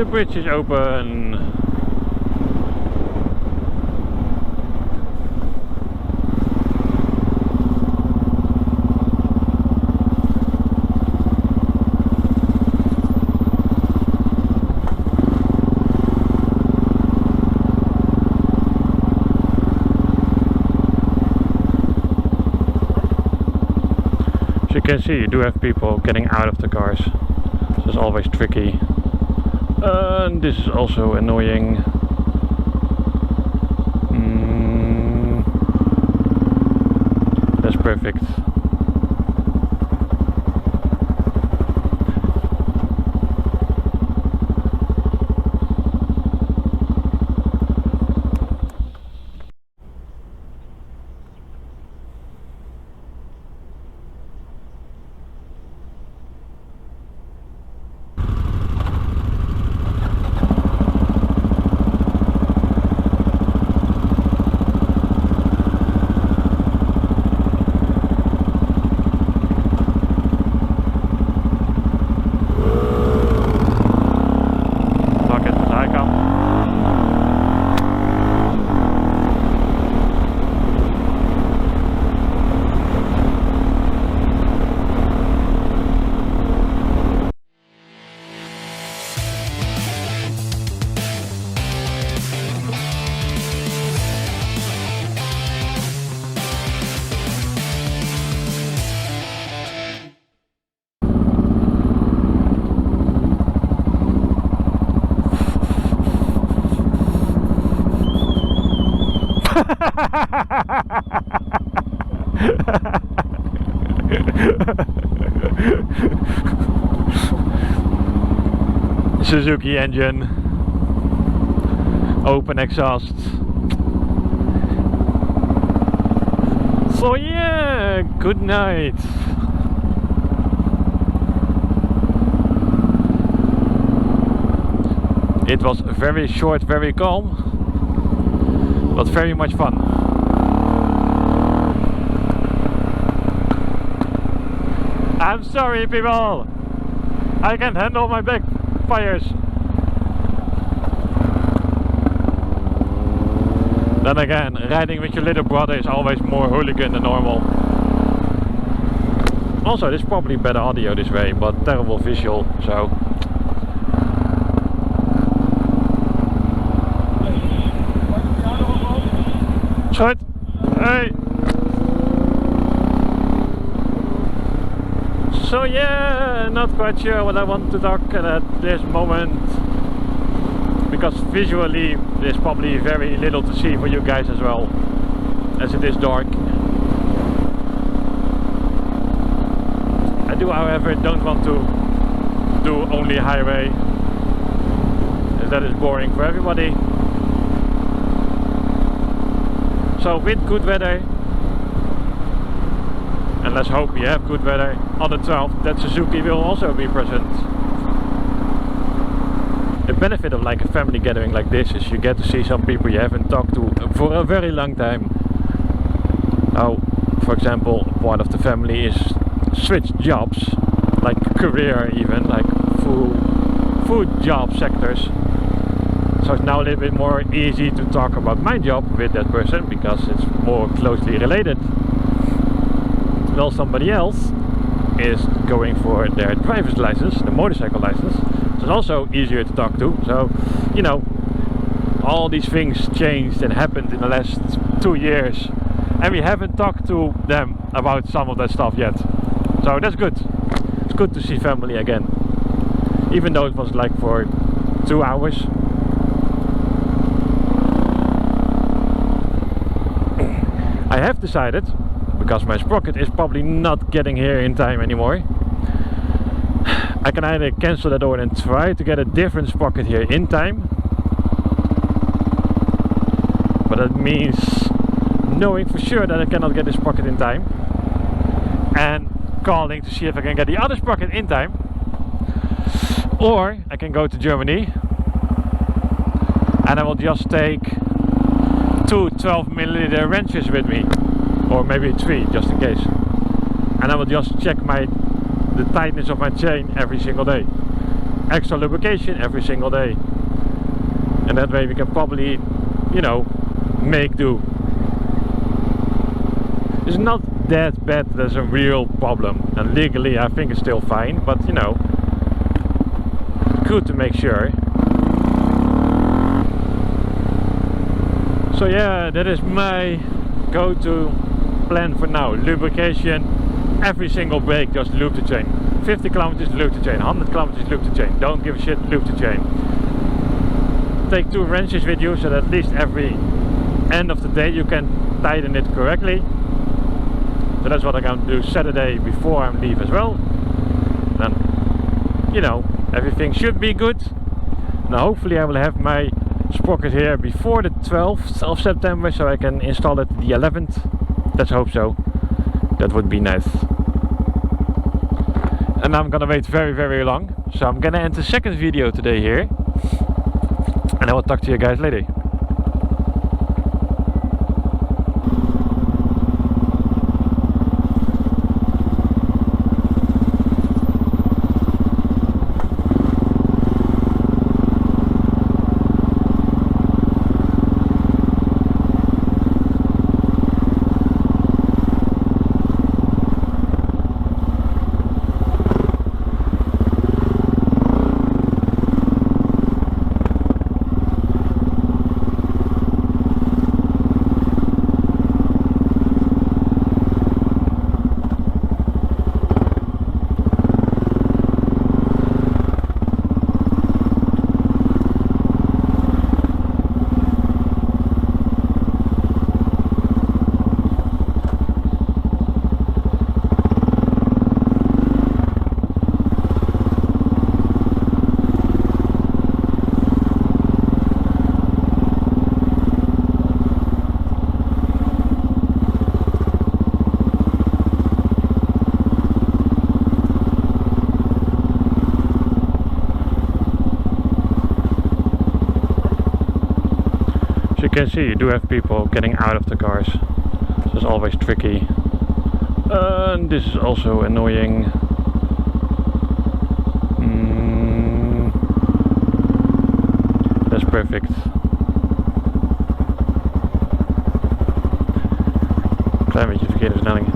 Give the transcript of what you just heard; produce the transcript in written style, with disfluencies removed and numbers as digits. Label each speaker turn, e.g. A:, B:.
A: The bridge is open. As you can see, you do have people getting out of the cars, so it's always tricky. And this is also annoying. That's perfect. Suzuki engine, open exhaust. So yeah, good night. It was very short, very calm, but very much fun. I'm sorry people, I can't handle my backfires. Then again, riding with your little brother is always more hooligan than normal. Also, there's probably better audio this way, but terrible visual, so. Schut! Hey! So yeah, not quite sure what I want to talk at this moment, because visually there's probably very little to see for you guys as well, as it is dark. I do, however, don't want to do only highway, as that is boring for everybody. So with good weather, and let's hope we have good weather on the 12th, that Suzuki will also be present. The benefit of like a family gathering like this is you get to see some people you haven't talked to for a very long time. Now, for example, part of the family is switched jobs, like career even, like food job sectors. So it's now a little bit more easy to talk about my job with that person because it's more closely related. Well, somebody else is going for their driver's license, the motorcycle license. So it's also easier to talk to. So, you know, all these things changed and happened in the last 2 years, and we haven't talked to them about some of that stuff yet. So that's good. It's good to see family again, even though it was like for 2 hours. I have decided, because my sprocket is probably not getting here in time anymore, I can either cancel that order and try to get a different sprocket here in time, but that means knowing for sure that I cannot get the sprocket in time, and calling to see if I can get the other sprocket in time, or I can go to Germany and I will just take 2 12mm wrenches with me, or maybe 3 just in case, and I will just check the tightness of my chain every single day, extra lubrication every single day. And that way we can probably, you know, make do. It's not that bad, there's a real problem. And legally I think it's still fine, but you know, good to make sure. So yeah, that is my go-to plan for now. Lubrication, every single brake, just lube the chain. 50 kilometers, lube the chain. 100 kilometers, lube the chain. Don't give a shit, lube the chain. Take 2 wrenches with you, so that at least every end of the day you can tighten it correctly. So that's what I'm going to do Saturday before I leave as well. Then, you know, everything should be good. Now hopefully I will have my sprocket here before the 12th of September, so I can install it the 11th. Let's hope so. That would be nice. And I'm gonna wait very long, so I'm gonna end the second video today here, and I will talk to you guys later. You can see you do have people getting out of the cars, so it's always tricky. And this is also annoying. That's perfect. Klein beetje verkeerde versnelling.